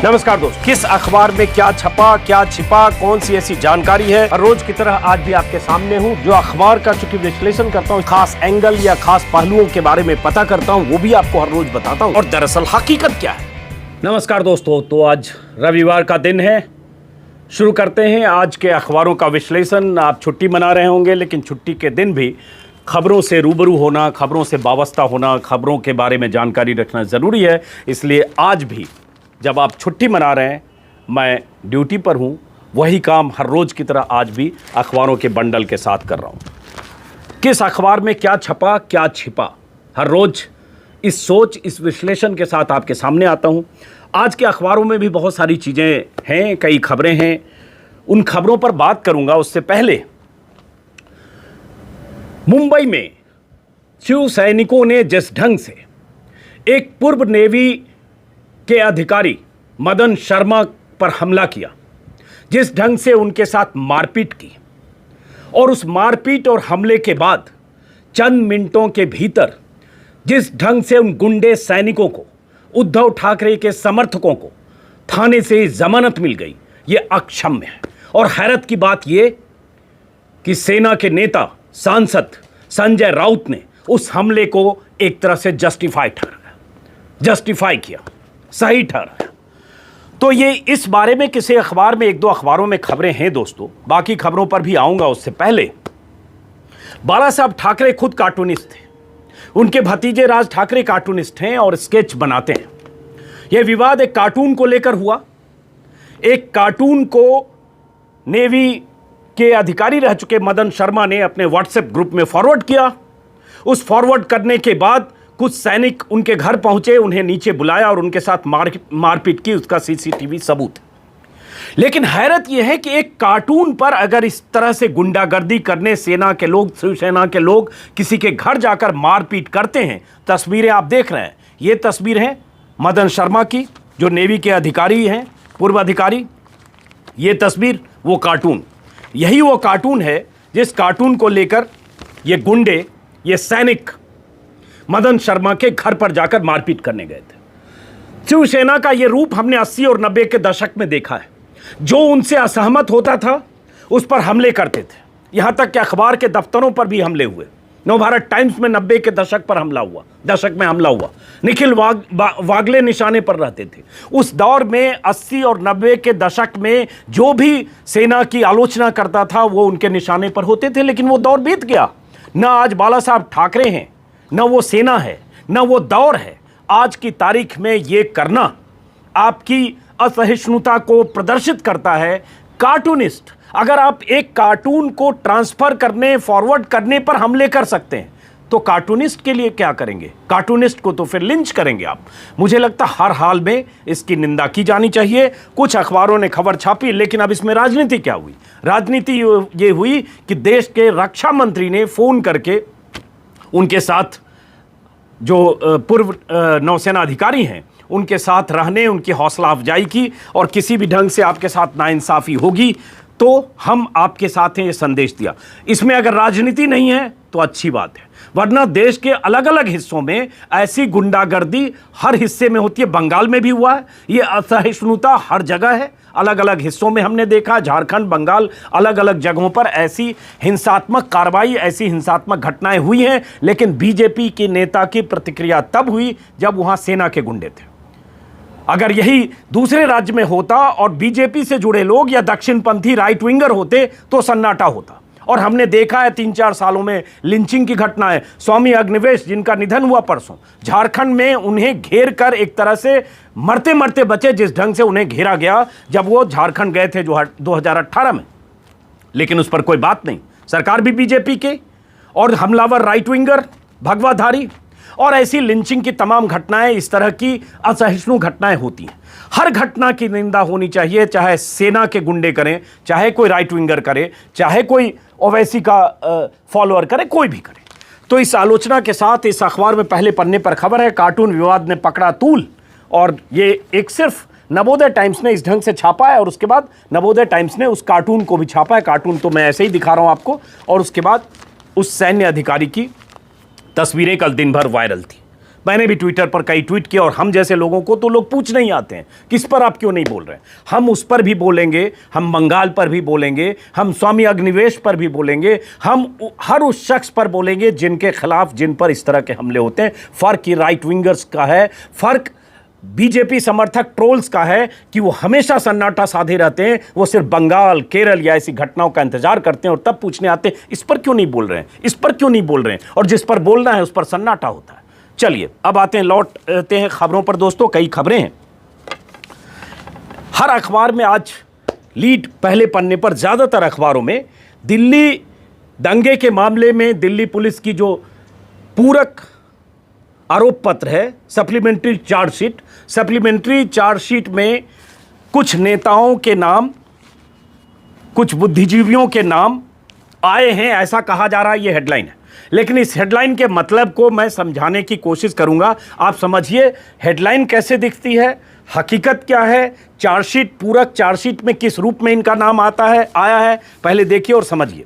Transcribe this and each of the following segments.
नमस्कार दोस्त, किस अखबार में क्या छपा, क्या छिपा, कौन सी ऐसी जानकारी है, हर रोज की तरह आज भी आपके सामने हूं। जो अखबार का चूंकि विश्लेषण करता हूं, खास एंगल या खास पहलुओं के बारे में पता करता हूं, वो भी आपको हर रोज बताता हूं और दरअसल हकीकत क्या है। नमस्कार दोस्तों, तो आज रविवार का दिन है। शुरू करते हैं आज के अखबारों का विश्लेषण। आप छुट्टी मना रहे होंगे, लेकिन छुट्टी के दिन भी खबरों से रूबरू होना, खबरों से वाबस्ता होना, खबरों के बारे में जानकारी रखना ज़रूरी है। इसलिए आज भी जब आप छुट्टी मना रहे हैं, मैं ड्यूटी पर हूं, वही काम हर रोज़ की तरह आज भी अखबारों के बंडल के साथ कर रहा हूं। किस अखबार में क्या छपा, क्या छिपा, हर रोज़ इस सोच, इस विश्लेषण के साथ आपके सामने आता हूं। आज के अखबारों में भी बहुत सारी चीज़ें हैं, कई खबरें हैं, उन खबरों पर बात करूंगा। उससे पहले मुंबई में शिव सैनिकों ने जिस ढंग से एक पूर्व नेवी के अधिकारी मदन शर्मा पर हमला किया, जिस ढंग से उनके साथ मारपीट की, और उस मारपीट और हमले के बाद चंद मिनटों के भीतर जिस ढंग से उन गुंडे सैनिकों को, उद्धव ठाकरे के समर्थकों को थाने से जमानत मिल गई, ये अक्षम्य है। और हैरत की बात ये कि सेना के नेता सांसद संजय राउत ने उस हमले को एक तरह से जस्टिफाई किया, सही ठहराया। तो ये इस बारे में किसी अखबार में, एक दो अखबारों में खबरें हैं दोस्तों, बाकी खबरों पर भी आऊंगा। उससे पहले बाला साहब ठाकरे खुद कार्टूनिस्ट थे, उनके भतीजे राज ठाकरे कार्टूनिस्ट हैं और स्केच बनाते हैं। यह विवाद एक कार्टून को लेकर हुआ। एक कार्टून को नेवी के अधिकारी रह चुके मदन शर्मा ने अपने व्हाट्सएप ग्रुप में फॉरवर्ड किया। उस फॉरवर्ड करने के बाद कुछ सैनिक उनके घर पहुंचे, उन्हें नीचे बुलाया और उनके साथ मारपीट की। उसका सीसीटीवी सबूत है। लेकिन हैरत यह है कि एक कार्टून पर अगर इस तरह से गुंडागर्दी करने सेना के लोग, शिवसेना के लोग किसी के घर जाकर मारपीट करते हैं। तस्वीरें आप देख रहे हैं, ये तस्वीर है मदन शर्मा की, जो नेवी के अधिकारी हैं, पूर्व अधिकारी। ये तस्वीर, वो कार्टून, यही वो कार्टून है जिस कार्टून को लेकर ये गुंडे, ये सैनिक मदन शर्मा के घर पर जाकर मारपीट करने गए थे। शिवसेना का ये रूप हमने 80 और 90 के दशक में देखा है। जो उनसे असहमत होता था उस पर हमले करते थे, यहां तक कि अखबार के दफ्तरों पर भी हमले हुए। नवभारत टाइम्स में 90 के दशक में हमला हुआ। निखिल वागले निशाने पर रहते थे। उस दौर में 80 और 90 के दशक में जो भी सेना की आलोचना करता था वो उनके निशाने पर होते थे। लेकिन वो दौर बीत गया। ना आज बाला साहब ठाकरे हैं, ना वो सेना है, ना वो दौर है। आज की तारीख में ये करना आपकी असहिष्णुता को प्रदर्शित करता है। कार्टूनिस्ट, अगर आप एक कार्टून को ट्रांसफर करने, फॉरवर्ड करने पर हमले कर सकते हैं, तो कार्टूनिस्ट के लिए क्या करेंगे? कार्टूनिस्ट को तो फिर लिंच करेंगे आप। मुझे लगता हर हाल में इसकी निंदा की जानी चाहिए। कुछ अखबारों ने खबर छापी, लेकिन अब इसमें राजनीति क्या हुई? राजनीति ये हुई कि देश के रक्षा मंत्री ने फोन करके उनके साथ, जो पूर्व नौसेना अधिकारी हैं, उनके साथ रहने, उनकी हौसला अफजाई की, और किसी भी ढंग से आपके साथ नाइंसाफ़ी होगी तो हम आपके साथ हैं, ये संदेश दिया। इसमें अगर राजनीति नहीं है तो अच्छी बात है, वरना देश के अलग अलग हिस्सों में ऐसी गुंडागर्दी हर हिस्से में होती है। बंगाल में भी हुआ है। ये असहिष्णुता हर जगह है, अलग अलग हिस्सों में हमने देखा। झारखंड, बंगाल, अलग अलग जगहों पर ऐसी हिंसात्मक कार्रवाई, ऐसी हिंसात्मक घटनाएं हुई हैं। लेकिन बीजेपी के नेता की प्रतिक्रिया तब हुई जब वहां सेना के गुंडे थे। अगर यही दूसरे राज्य में होता और बीजेपी से जुड़े लोग या दक्षिणपंथी राइट विंगर होते तो सन्नाटा होता। और हमने देखा है 3-4 सालों में लिंचिंग की घटनाएं। स्वामी अग्निवेश, जिनका निधन हुआ परसों, झारखंड में उन्हें घेर कर एक तरह से मरते मरते बचे, जिस ढंग से उन्हें घेरा गया जब वो झारखंड गए थे 2018 में। लेकिन उस पर कोई बात नहीं। सरकार भी बीजेपी के, और हमलावर राइट विंगर, भगवाधारी, और ऐसी लिंचिंग की तमाम घटनाएं, इस तरह की असहिष्णु घटनाएं होती हैं। हर घटना की निंदा होनी चाहिए, चाहे सेना के गुंडे करें, चाहे कोई राइट विंगर करे, चाहे कोई ओवैसी का फॉलोअर करे, कोई भी करे। तो इस आलोचना के साथ इस अखबार में पहले पन्ने पर खबर है, कार्टून विवाद ने पकड़ा तूल। और ये एक सिर्फ नवोदय टाइम्स ने इस ढंग से छापा है, और उसके बाद नवोदय टाइम्स ने उस कार्टून को भी छापा है। कार्टून तो मैं ऐसे ही दिखा रहा हूं आपको। और उसके बाद उस सैन्य अधिकारी की तस्वीरें कल दिन भर वायरल थी। मैंने भी ट्विटर पर कई ट्वीट किए, और हम जैसे लोगों को तो लोग पूछने ही आते हैं किस पर आप क्यों नहीं बोल रहे हैं। हम उस पर भी बोलेंगे, हम बंगाल पर भी बोलेंगे, हम स्वामी अग्निवेश पर भी बोलेंगे, हम हर उस शख्स पर बोलेंगे जिनके खिलाफ, जिन पर इस तरह के हमले होते हैं। फर्क ये राइट विंगर्स का है, फर्क बीजेपी समर्थक ट्रोल्स का है कि वो हमेशा सन्नाटा साधे रहते हैं। वो सिर्फ बंगाल, केरल या ऐसी घटनाओं का इंतजार करते हैं और तब पूछने आते हैं इस पर क्यों नहीं बोल रहे हैं, इस पर क्यों नहीं बोल रहे हैं, और जिस पर बोलना है उस पर सन्नाटा होता है। चलिए अब आते हैं, लौटते हैं खबरों पर दोस्तों। कई खबरें हैं हर अखबार में आज, लीड पहले पन्ने पर ज्यादातर अखबारों में दिल्ली दंगे के मामले में दिल्ली पुलिस की जो पूरक आरोप पत्र है, सप्लीमेंट्री चार्जशीट, सप्लीमेंट्री चार्जशीट में कुछ नेताओं के नाम, कुछ बुद्धिजीवियों के नाम आए हैं, ऐसा कहा जा रहा है। ये हेडलाइन है, लेकिन इस हेडलाइन के मतलब को मैं समझाने की कोशिश करूंगा। आप समझिए हेडलाइन कैसे दिखती है, हकीकत क्या है, चार्जशीट, पूरक चार्जशीट में किस रूप में इनका नाम आया है, पहले देखिए और समझिए।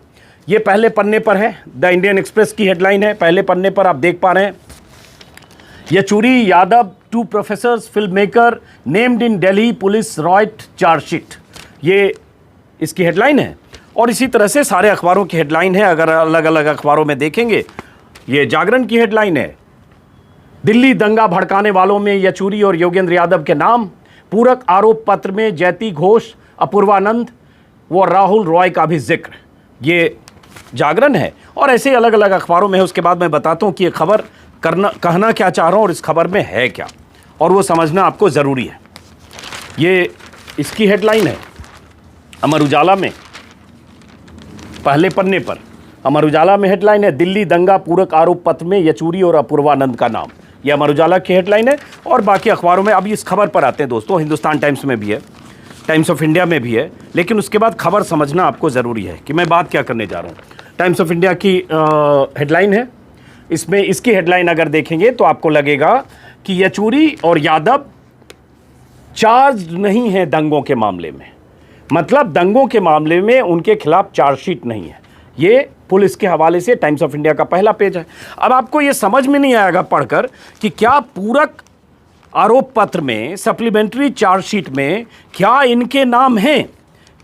ये पहले पन्ने पर है, द इंडियन एक्सप्रेस की हेडलाइन है। पहले पन्ने पर आप देख पा रहे हैं, Yechury Yadav, 2 professors film maker named in Delhi police riot chargesheet, ये इसकी हेडलाइन है। और इसी तरह से सारे अखबारों की हेडलाइन है। अगर अलग अलग अखबारों में देखेंगे, ये जागरण की हेडलाइन है, दिल्ली दंगा भड़काने वालों में येचुरी और योगेंद्र यादव के नाम, पूरक आरोप पत्र में जयती घोष, अपूर्वानंद व राहुल रॉय का भी जिक्र, ये जागरण है। और ऐसे अलग अलग अखबारों में है। उसके बाद मैं बताता हूं कि ये खबर कहना क्या चाह रहा हूं और इस खबर में है क्या, और वो समझना आपको ज़रूरी है। ये इसकी हेडलाइन है अमर उजाला में, पहले पन्ने पर अमर उजाला में हेडलाइन है, दिल्ली दंगा पूरक आरोप पत्र में येचुरी और अपूर्वानंद का नाम। यह अमर उजाला की हेडलाइन है। और बाकी अखबारों में, अब इस खबर पर आते हैं दोस्तों, हिंदुस्तान टाइम्स में भी है, टाइम्स ऑफ इंडिया में भी है, लेकिन उसके बाद खबर समझना आपको ज़रूरी है कि मैं बात क्या करने जा रहा हूँ। टाइम्स ऑफ इंडिया की हेडलाइन है, इसमें इसकी हेडलाइन अगर देखेंगे तो आपको लगेगा कि येचुरी और यादव चार्ज नहीं है दंगों के मामले में, मतलब दंगों के मामले में उनके खिलाफ चार्जशीट नहीं है। ये पुलिस के हवाले से टाइम्स ऑफ इंडिया का पहला पेज है। अब आपको ये समझ में नहीं आएगा पढ़कर कि क्या पूरक आरोप पत्र में, सप्लीमेंट्री चार्जशीट में क्या इनके नाम हैं,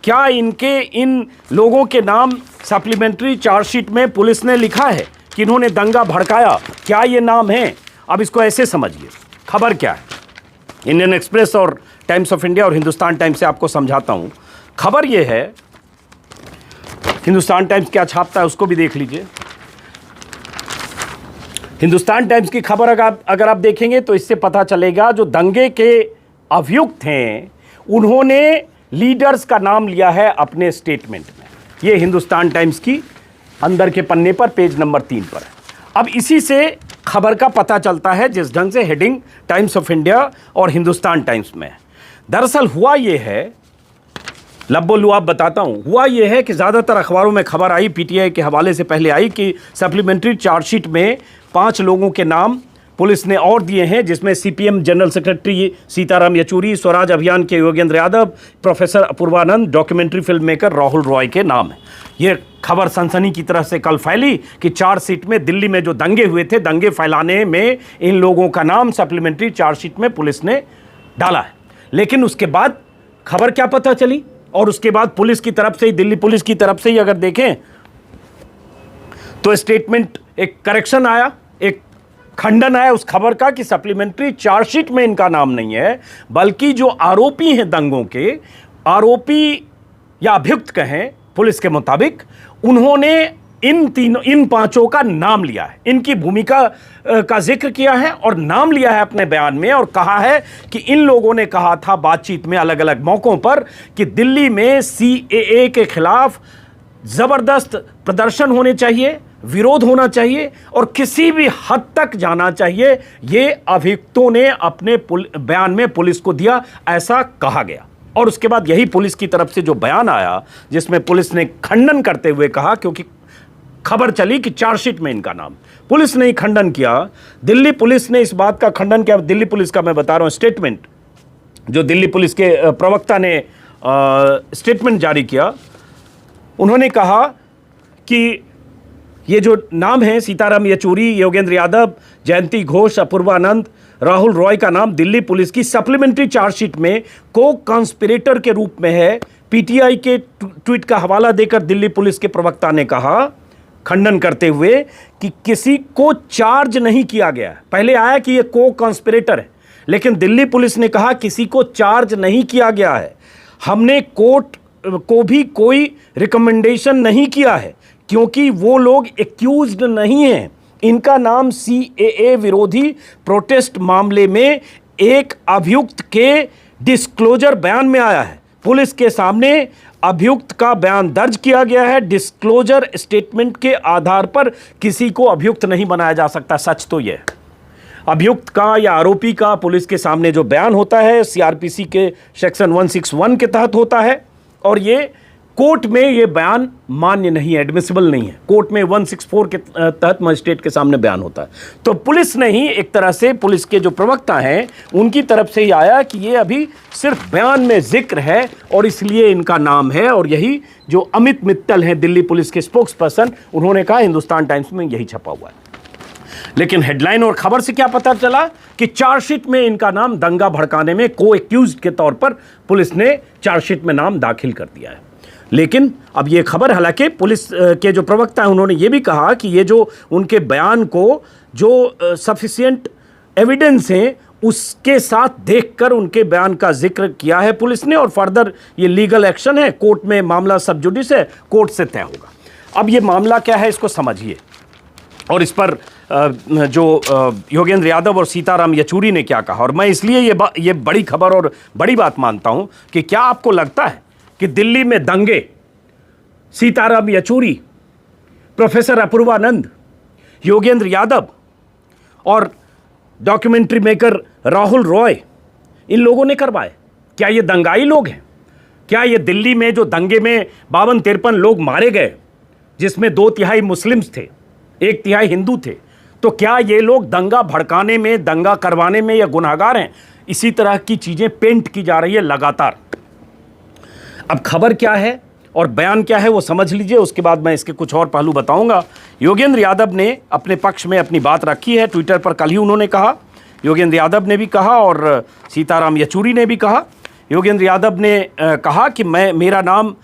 क्या इन लोगों के नाम सप्लीमेंट्री चार्जशीट में पुलिस ने लिखा है कि इन्होंने दंगा भड़काया, क्या ये नाम है। अब इसको ऐसे समझिए, खबर क्या है, इंडियन एक्सप्रेस और टाइम्स ऑफ इंडिया और हिंदुस्तान टाइम्स से आपको समझाता हूं। खबर ये है, हिंदुस्तान टाइम्स क्या छापता है उसको भी देख लीजिए। हिंदुस्तान टाइम्स की खबर अगर आप देखेंगे तो इससे पता चलेगा जो दंगे के अभियुक्त हैं उन्होंने लीडर्स का नाम लिया है अपने स्टेटमेंट में। ये हिंदुस्तान टाइम्स की अंदर के पन्ने पर पेज नंबर 3 पर है। अब इसी से खबर का पता चलता है जिस ढंग से हेडिंग टाइम्स ऑफ इंडिया और हिंदुस्तान टाइम्स में है। दरअसल हुआ ये है, लब्बो लुआब बताता हूं, हुआ ये है कि ज़्यादातर अखबारों में खबर आई, पीटीआई के हवाले से पहले आई, कि सप्लीमेंट्री चार्जशीट में 5 लोगों के नाम पुलिस ने और दिए हैं, जिसमें CPM general secretary Sitaram Yechury, Swaraj Abhiyan के Yogendra Yadav, professor Apoorvanand, documentary film maker Rahul Roy के नाम है। ये खबर सनसनी की तरह से कल फैली कि चार्जशीट में दिल्ली में जो दंगे हुए थे, दंगे फैलाने में इन लोगों का नाम सप्लीमेंट्री चार्जशीट में पुलिस ने डाला है। लेकिन उसके बाद खबर क्या पता चली, और उसके बाद पुलिस की तरफ से ही, दिल्ली पुलिस की तरफ से ही अगर देखें तो स्टेटमेंट, एक करेक्शन आया, एक खंडन आया उस खबर का कि सप्लीमेंट्री चार्जशीट में इनका नाम नहीं है, बल्कि जो आरोपी हैं दंगों के, आरोपी या अभियुक्त कहें पुलिस के मुताबिक, उन्होंने इन 5 का नाम लिया है, इनकी भूमिका का जिक्र किया है और नाम लिया है अपने बयान में, और कहा है कि इन लोगों ने कहा था बातचीत में अलग अलग मौकों पर कि दिल्ली में सीएए के खिलाफ जबरदस्त प्रदर्शन होने चाहिए, विरोध होना चाहिए और किसी भी हद तक जाना चाहिए। ये अभियुक्तों ने अपने बयान में पुलिस को दिया, ऐसा कहा गया। और उसके बाद यही पुलिस की तरफ से जो बयान आया, जिसमें पुलिस ने खंडन करते हुए कहा, क्योंकि खबर चली कि चार्जशीट में इनका नाम, पुलिस ने ही खंडन किया, दिल्ली पुलिस ने इस बात का खंडन किया। दिल्ली पुलिस का मैं बता रहा हूं स्टेटमेंट, जो दिल्ली पुलिस के प्रवक्ता ने स्टेटमेंट जारी किया, उन्होंने कहा कि ये जो नाम है सीताराम येचुरी, योगेंद्र यादव, जयंती घोष, अपूर्वानंद, राहुल रॉय का नाम दिल्ली पुलिस की सप्लीमेंट्री चार्जशीट में को कॉन्स्पिरेटर के रूप में है। पीटीआई के ट्वीट का हवाला देकर दिल्ली पुलिस के प्रवक्ता ने कहा, खंडन करते हुए, कि किसी को चार्ज नहीं किया गया। पहले आया कि ये को कॉन्स्पिरेटर है, लेकिन दिल्ली पुलिस ने कहा किसी को चार्ज नहीं किया गया है। हमने कोर्ट को भी कोई रिकमेंडेशन नहीं किया है क्योंकि वो लोग एक्यूज्ड नहीं हैं। इनका नाम सीएए विरोधी प्रोटेस्ट मामले में एक अभियुक्त के डिस्क्लोजर बयान में आया है। पुलिस के सामने अभियुक्त का बयान दर्ज किया गया है। डिस्क्लोजर स्टेटमेंट के आधार पर किसी को अभियुक्त नहीं बनाया जा सकता। सच तो यह अभियुक्त का या आरोपी का पुलिस के सामने जो बयान होता है सीआरपीसी के सेक्शन 161 के तहत होता है, और ये कोर्ट में ये बयान मान्य नहीं है, एडमिसिबल नहीं है। कोर्ट में 164 के तहत मजिस्ट्रेट के सामने बयान होता है। तो पुलिस ने ही एक तरह से, पुलिस के जो प्रवक्ता हैं उनकी तरफ से ही आया कि ये अभी सिर्फ बयान में जिक्र है और इसलिए इनका नाम है। और यही जो अमित मित्तल हैं दिल्ली पुलिस के स्पोक्स पर्सन, उन्होंने कहा हिंदुस्तान टाइम्स में यही छपा हुआ है। लेकिन हेडलाइन और खबर से क्या पता चला कि चार्जशीट में इनका नाम दंगा भड़काने में को एक्यूज्ड के तौर पर पुलिस ने चार्जशीट में नाम दाखिल कर दिया है। लेकिन अब ये खबर, हालांकि पुलिस के जो प्रवक्ता हैं उन्होंने ये भी कहा कि ये जो उनके बयान को जो सफिशिएंट एविडेंस हैं उसके साथ देखकर उनके बयान का जिक्र किया है पुलिस ने, और फर्दर ये लीगल एक्शन है, कोर्ट में मामला सब जुडिस है, कोर्ट से तय होगा। अब ये मामला क्या है इसको समझिए, और इस पर जो योगेंद्र यादव और सीताराम येचुरी ने क्या कहा। और मैं इसलिए ये बड़ी खबर और बड़ी बात मानता हूं कि क्या आपको लगता है कि दिल्ली में दंगे सीताराम येचुरी, प्रोफेसर अपूर्वानंद, योगेंद्र यादव और डॉक्यूमेंट्री मेकर राहुल रॉय, इन लोगों ने करवाए? क्या ये दंगाई लोग हैं? क्या ये दिल्ली में जो दंगे में 52-53 लोग मारे गए, जिसमें 2/3 मुस्लिम्स थे, 1/3 हिंदू थे, तो क्या ये लोग दंगा भड़काने में, दंगा करवाने में या गुनहगार हैं? इसी तरह की चीजें पेंट की जा रही है लगातार। अब खबर क्या है और बयान क्या है वो समझ लीजिए, उसके बाद मैं इसके कुछ और पहलू बताऊंगा। योगेंद्र यादव ने अपने पक्ष में अपनी बात रखी है, ट्विटर पर कल ही उन्होंने कहा, योगेंद्र यादव ने भी कहा और सीताराम येचुरी ने भी कहा। योगेंद्र यादव ने कहा कि मेरा नाम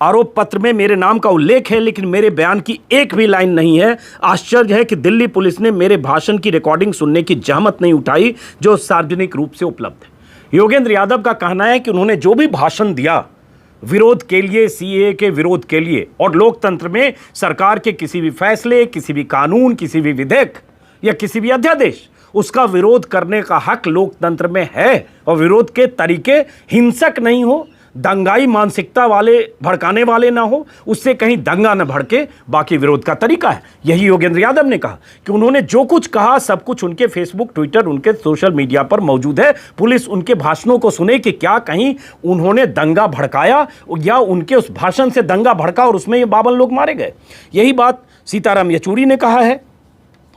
आरोप पत्र में मेरे नाम का उल्लेख है, लेकिन मेरे बयान की एक भी लाइन नहीं है। आश्चर्य है कि दिल्ली पुलिस ने मेरे भाषण की रिकॉर्डिंग सुनने की जहमत नहीं उठाई जो सार्वजनिक रूप से उपलब्ध है। योगेंद्र यादव का कहना है कि उन्होंने जो भी भाषण दिया विरोध के लिए, सीएए के विरोध के लिए, और लोकतंत्र में सरकार के किसी भी फैसले, किसी भी कानून, किसी भी विधेयक या किसी भी अध्यादेश, उसका विरोध करने का हक लोकतंत्र में है, और विरोध के तरीके हिंसक नहीं हो, दंगाई मानसिकता वाले, भड़काने वाले ना हो, उससे कहीं दंगा न भड़के, बाकी विरोध का तरीका है। यही योगेंद्र यादव ने कहा कि उन्होंने जो कुछ कहा सब कुछ उनके फेसबुक, ट्विटर, उनके सोशल मीडिया पर मौजूद है। पुलिस उनके भाषणों को सुने कि क्या कहीं उन्होंने दंगा भड़काया या उनके उस भाषण से दंगा भड़का और उसमें ये 52 लोग मारे गए। यही बात सीताराम येचुरी ने कहा है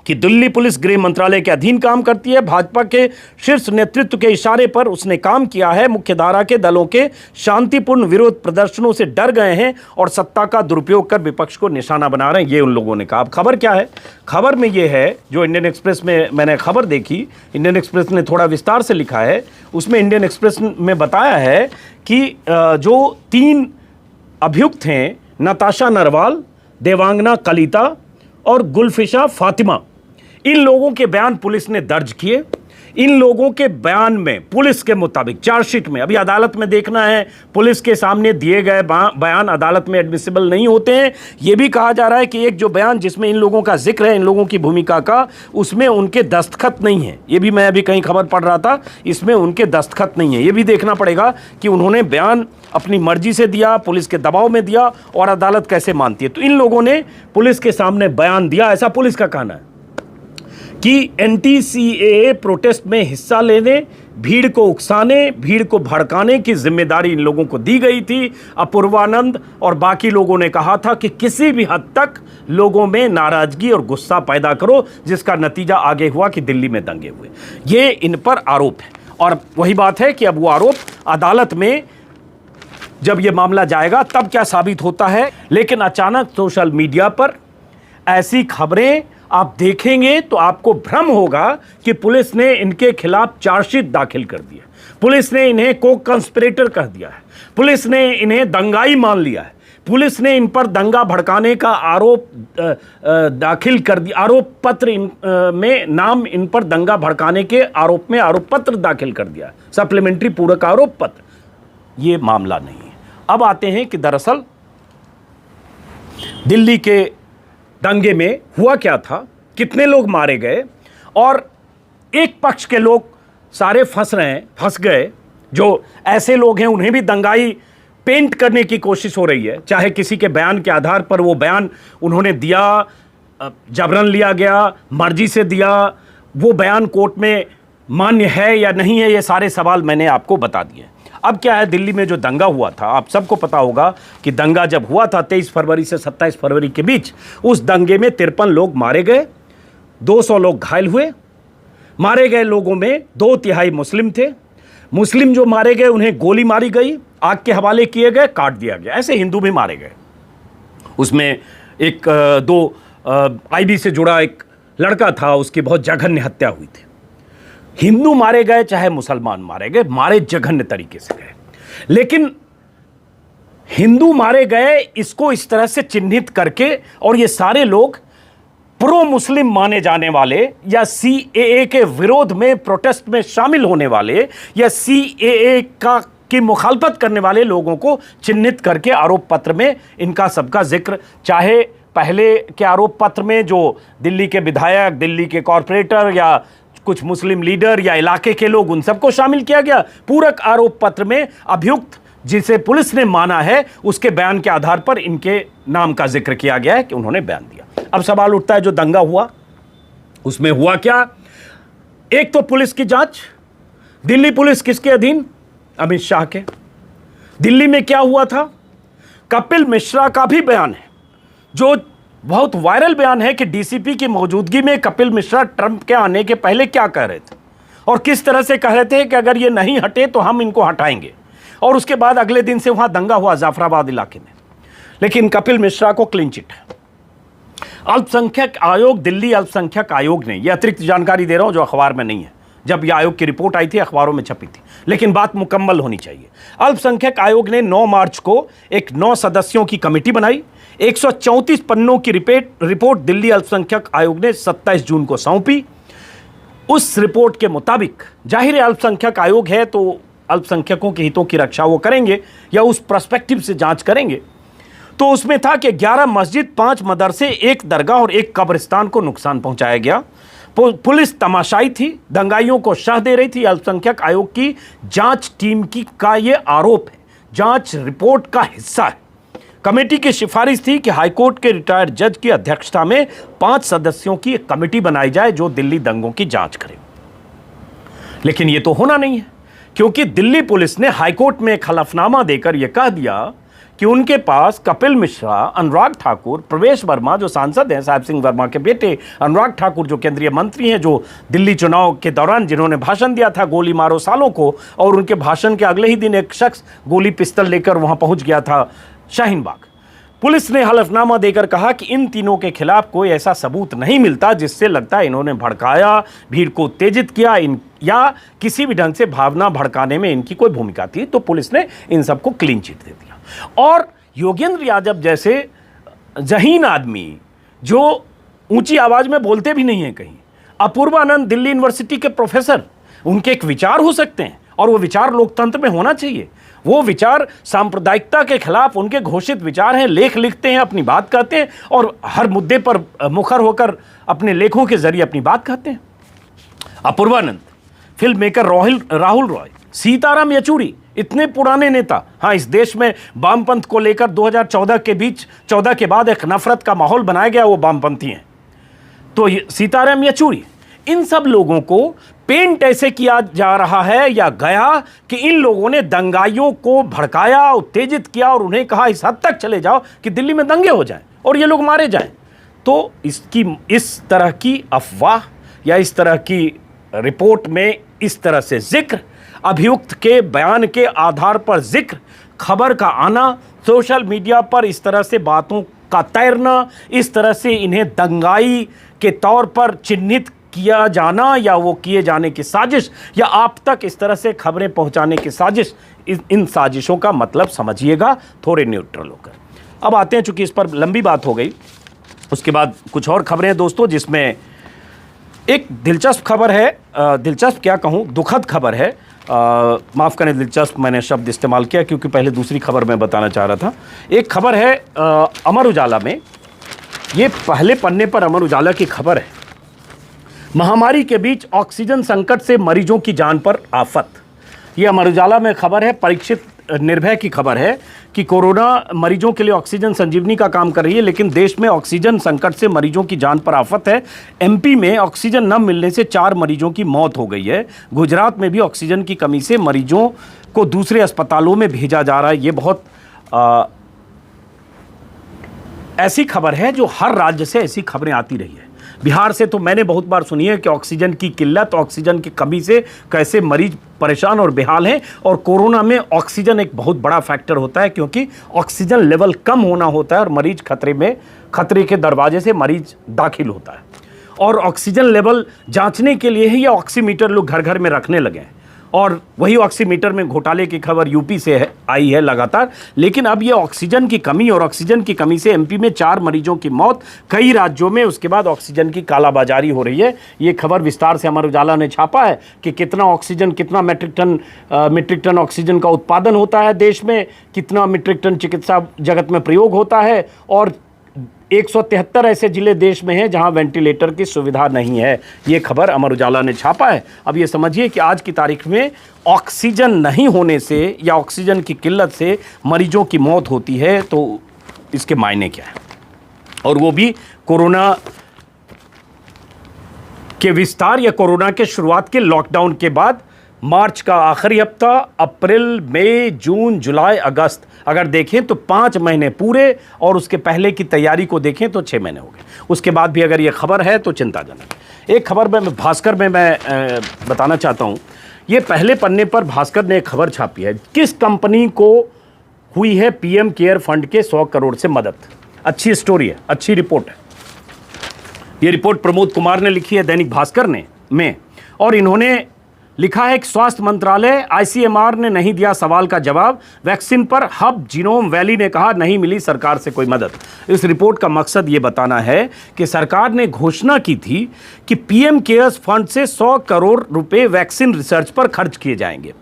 कि दिल्ली पुलिस गृह मंत्रालय के अधीन काम करती है। भाजपा के शीर्ष नेतृत्व के इशारे पर उसने काम किया है। मुख्यधारा के दलों के शांतिपूर्ण विरोध प्रदर्शनों से डर गए हैं और सत्ता का दुरुपयोग कर विपक्ष को निशाना बना रहे हैं, ये उन लोगों ने कहा। अब खबर क्या है? खबर में ये है, जो इंडियन एक्सप्रेस में मैंने खबर देखी, इंडियन एक्सप्रेस ने थोड़ा विस्तार से लिखा है। उसमें इंडियन एक्सप्रेस में बताया है कि जो 3 अभियुक्त हैं, नताशा नरवाल, देवांगना कलिता और गुलफिशा फातिमा, इन लोगों के बयान पुलिस ने दर्ज किए। इन लोगों के बयान में पुलिस के मुताबिक चार्जशीट में, अभी अदालत में देखना है, पुलिस के सामने दिए गए बयान अदालत में एडमिसिबल नहीं होते हैं। यह भी कहा जा रहा है कि एक जो बयान जिसमें इन लोगों का जिक्र है, इन लोगों की भूमिका का, उसमें उनके दस्तखत नहीं है। ये भी मैं अभी कहीं खबर पढ़ रहा था, इसमें उनके दस्तखत नहीं है। ये भी देखना पड़ेगा कि उन्होंने बयान अपनी मर्जी से दिया, पुलिस के दबाव में दिया, और अदालत कैसे मानती है। तो इन लोगों ने पुलिस के सामने बयान दिया, ऐसा पुलिस का कहना है कि एंटी-सीएए प्रोटेस्ट में हिस्सा लेने, भीड़ को उकसाने, भीड़ को भड़काने की जिम्मेदारी इन लोगों को दी गई थी। अपूर्वानंद और बाकी लोगों ने कहा था कि किसी भी हद तक लोगों में नाराजगी और गुस्सा पैदा करो, जिसका नतीजा आगे हुआ कि दिल्ली में दंगे हुए। ये इन पर आरोप है, और वही बात है कि अब वो आरोप अदालत में जब ये मामला जाएगा तब क्या साबित होता है। लेकिन अचानक सोशल मीडिया पर ऐसी खबरें आप देखेंगे तो आपको भ्रम होगा कि पुलिस ने इनके खिलाफ चार्जशीट दाखिल कर दिया, पुलिस ने इन्हें को कंस्पिरेटर कह दिया है, पुलिस ने इन्हें दंगाई मान लिया है, पुलिस ने इन पर दंगा भड़काने का आरोप दाखिल कर दिया, आरोप पत्र में नाम इन पर दंगा भड़काने के आरोप में आरोप पत्र दाखिल कर दिया, सप्लीमेंट्री पूरक आरोप पत्र। ये मामला नहीं है। अब आते हैं कि दरअसल दिल्ली के दंगे में हुआ क्या था, कितने लोग मारे गए, और एक पक्ष के लोग सारे फंस गए, जो ऐसे लोग हैं उन्हें भी दंगाई पेंट करने की कोशिश हो रही है, चाहे किसी के बयान के आधार पर वो बयान उन्होंने दिया, जबरन लिया गया, मर्जी से दिया, वो बयान कोर्ट में मान्य है या नहीं है, ये सारे सवाल मैंने आपको बता दिए। अब क्या है, दिल्ली में जो दंगा हुआ था, आप सबको पता होगा कि दंगा जब हुआ था 23 फरवरी से 27 फरवरी के बीच, उस दंगे में 53 लोग मारे गए, 200 लोग घायल हुए। मारे गए लोगों में 2/3 मुस्लिम थे। मुस्लिम जो मारे गए उन्हें गोली मारी गई, आग के हवाले किए गए, काट दिया गया। ऐसे हिंदू भी मारे गए। उसमें दो आईबी से जुड़ा एक लड़का था, उसकी बहुत जघन्य हत्या हुई थी। हिंदू मारे गए चाहे मुसलमान मारे गए, मारे जघन्य तरीके से गए। लेकिन हिंदू मारे गए इसको इस तरह से चिन्हित करके, और ये सारे लोग प्रो मुस्लिम माने जाने वाले, या सीएए के विरोध में प्रोटेस्ट में शामिल होने वाले, या सीएए की मुखालफत करने वाले लोगों को चिन्हित करके आरोप पत्र में इनका सबका जिक्र, चाहे पहले के आरोप पत्र में जो दिल्ली के विधायक, दिल्ली के कॉरपोरेटर या कुछ मुस्लिम लीडर या इलाके के लोग, उन सबको शामिल किया गया। पूरक आरोप पत्र में अभियुक्त जिसे पुलिस ने माना है उसके बयान के आधार पर इनके नाम का जिक्र किया गया है कि उन्होंने बयान दिया। अब सवाल उठता है, जो दंगा हुआ उसमें हुआ क्या? एक तो पुलिस की जांच, दिल्ली पुलिस किसके अधीन? अमित शाह के। दिल्ली में क्या हुआ था? कपिल मिश्रा का भी बयान है, जो बहुत वायरल बयान है कि डीसीपी की मौजूदगी में कपिल मिश्रा ट्रंप के आने के पहले क्या कह रहे थे और किस तरह से कह रहे थे कि अगर ये नहीं हटे तो हम इनको हटाएंगे। और उसके बाद अगले दिन से वहां दंगा हुआ जाफराबाद इलाके में। लेकिन कपिल मिश्रा को क्लीन चिट है। अल्पसंख्यक आयोग, दिल्ली अल्पसंख्यक आयोग ने, यह अतिरिक्त जानकारी दे रहा हूं जो अखबार में नहीं है, जब यह आयोग की रिपोर्ट आई थी अखबारों में छपी थी, लेकिन बात मुकम्मल होनी चाहिए। अल्पसंख्यक आयोग ने 9 मार्च को एक 9 सदस्यों की कमेटी बनाई। 134 पन्नों की रिपोर्ट दिल्ली अल्पसंख्यक आयोग ने 27 जून को सौंपी। उस रिपोर्ट के मुताबिक, जाहिर है अल्पसंख्यक आयोग है तो अल्पसंख्यकों के हितों की रक्षा वो करेंगे या उस पर्सपेक्टिव से जांच करेंगे। तो उसमें था कि 11 मस्जिद, 5 मदरसे, 1 दरगाह और 1 कब्रिस्तान को नुकसान पहुंचाया गया। पुलिस तमाशाई थी, दंगाइयों को शह दे रही थी। अल्पसंख्यक आयोग की जांच टीम का ये आरोप है, जांच रिपोर्ट का हिस्सा है। कमेटी की सिफारिश थी कि हाईकोर्ट के रिटायर्ड जज की अध्यक्षता में 5 सदस्यों की एक कमेटी बनाई जाए जो दिल्ली दंगों की जांच करे। लेकिन यह तो होना नहीं है, क्योंकि दिल्ली पुलिस ने हाईकोर्ट में एक हलफनामा देकर यह कह दिया कि उनके पास कपिल मिश्रा, अनुराग ठाकुर, प्रवेश वर्मा जो सांसद हैं, साहिब सिंह वर्मा के बेटे, अनुराग ठाकुर जो केंद्रीय मंत्री हैं, जो दिल्ली चुनाव के दौरान जिन्होंने भाषण दिया था गोली मारो सालों को, और उनके भाषण के अगले ही दिन एक शख्स गोली पिस्तौल लेकर वहां पहुंच गया था शाहीन बाग। पुलिस ने हलफनामा देकर कहा कि इन तीनों के खिलाफ कोई ऐसा सबूत नहीं मिलता जिससे लगता है इन्होंने भड़काया, भीड़ को उत्तेजित किया, या किसी भी ढंग से भावना भड़काने में इनकी कोई भूमिका थी। तो पुलिस ने इन सबको क्लीन चिट दे दिया। और योगेंद्र यादव जैसे ज़हीन आदमी, जो ऊंची आवाज में बोलते भी नहीं है कहीं, अपूर्वानंद दिल्ली यूनिवर्सिटी के प्रोफेसर, उनके एक विचार हो सकते हैं और वो विचार लोकतंत्र में होना चाहिए। वो विचार सांप्रदायिकता के खिलाफ उनके घोषित विचार हैं, लेख लिखते हैं, अपनी बात कहते हैं और हर मुद्दे पर मुखर होकर अपने लेखों के जरिए अपनी बात कहते हैं। अपूर्वानंद, फिल्म मेकर राहुल रॉय, सीताराम येचुरी, इतने पुराने नेता। हाँ, इस देश में वामपंथ को लेकर 2014 के बाद एक नफरत का माहौल बनाया गया, वो वामपंथी हैं। तो सीताराम येचुरी, इन सब लोगों को पेंट ऐसे किया जा रहा है या गया कि इन लोगों ने दंगाइयों को भड़काया, उत्तेजित किया और उन्हें कहा इस हद तक चले जाओ कि दिल्ली में दंगे हो जाएं और ये लोग मारे जाएं। तो इस तरह की अफवाह या इस तरह की रिपोर्ट में इस तरह से जिक्र, अभियुक्त के बयान के आधार पर जिक्र, खबर का आना, सोशल मीडिया पर इस तरह से बातों का तैरना, इस तरह से इन्हें दंगाई के तौर पर चिन्हित किया जाना या वो किए जाने की साजिश, या आप तक इस तरह से खबरें पहुंचाने की साजिश, इन साजिशों का मतलब समझिएगा थोड़े न्यूट्रल होकर। अब आते हैं, चूंकि इस पर लंबी बात हो गई, उसके बाद कुछ और खबरें हैं दोस्तों, जिसमें एक दिलचस्प खबर है, दिलचस्प क्या कहूँ, दुखद खबर है, माफ़ करें दिलचस्प मैंने शब्द इस्तेमाल किया क्योंकि पहले दूसरी खबर मैं बताना चाह रहा था। एक खबर है अमर उजाला में, ये पहले पन्ने पर अमर उजाला की खबर है, महामारी के बीच ऑक्सीजन संकट से मरीजों की जान पर आफत। ये अमर उजाला में खबर है, परीक्षित निर्भय की खबर है कि कोरोना मरीजों के लिए ऑक्सीजन संजीवनी का काम कर रही है, लेकिन देश में ऑक्सीजन संकट से मरीजों की जान पर आफत है। एमपी में ऑक्सीजन न मिलने से 4 मरीजों की मौत हो गई है। गुजरात में भी ऑक्सीजन की कमी से मरीजों को दूसरे अस्पतालों में भेजा जा रहा है। ये बहुत ऐसी खबर है जो हर राज्य से ऐसी खबरें आती रही है। बिहार से तो मैंने बहुत बार सुनी है कि ऑक्सीजन की किल्लत, ऑक्सीजन की कमी से कैसे मरीज परेशान और बेहाल हैं, और कोरोना में ऑक्सीजन एक बहुत बड़ा फैक्टर होता है, क्योंकि ऑक्सीजन लेवल कम होना होता है और मरीज खतरे के दरवाजे से मरीज दाखिल होता है। और ऑक्सीजन लेवल जांचने के लिए ही ये ऑक्सीमीटर लोग घर घर में रखने लगे हैं, और वही ऑक्सीमीटर में घोटाले की खबर यूपी से आई है लगातार। लेकिन अब ये ऑक्सीजन की कमी, और ऑक्सीजन की कमी से एमपी में 4 मरीजों की मौत, कई राज्यों में उसके बाद ऑक्सीजन की कालाबाजारी हो रही है। ये खबर विस्तार से अमर उजाला ने छापा है कि कितना ऑक्सीजन, कितना मीट्रिक टन ऑक्सीजन का उत्पादन होता है देश में, कितना मीट्रिक टन चिकित्सा जगत में प्रयोग होता है, और 173 ऐसे जिले देश में हैं जहां वेंटिलेटर की सुविधा नहीं है। ये खबर अमर उजाला ने छापा है। अब ये समझिए कि आज की तारीख में ऑक्सीजन नहीं होने से या ऑक्सीजन की किल्लत से मरीजों की मौत होती है, तो इसके मायने क्या है, और वो भी कोरोना के विस्तार या कोरोना के शुरुआत के लॉकडाउन के बाद। मार्च का आखिरी हफ्ता, अप्रैल, मई, जून, जुलाई, अगस्त, अगर देखें तो 5 महीने पूरे, और उसके पहले की तैयारी को देखें तो 6 महीने हो गए। उसके बाद भी अगर ये खबर है तो चिंताजनक है। एक खबर में भास्कर में मैं बताना चाहता हूँ, ये पहले पन्ने पर भास्कर ने एक खबर छापी है, किस कंपनी को हुई है पीएम केयर फंड के 100 करोड़ से मदद। अच्छी स्टोरी है, अच्छी रिपोर्ट है। ये रिपोर्ट प्रमोद कुमार ने लिखी है दैनिक भास्कर में, और इन्होंने लिखा है कि स्वास्थ्य मंत्रालय, आईसीएमआर ने नहीं दिया सवाल का जवाब। वैक्सीन पर हब जीनोम वैली ने कहा नहीं मिली सरकार से कोई मदद। इस रिपोर्ट का मकसद ये बताना है कि सरकार ने घोषणा की थी कि पीएम केयर्स फंड से 100 करोड़ रुपए वैक्सीन रिसर्च पर खर्च किए जाएंगे,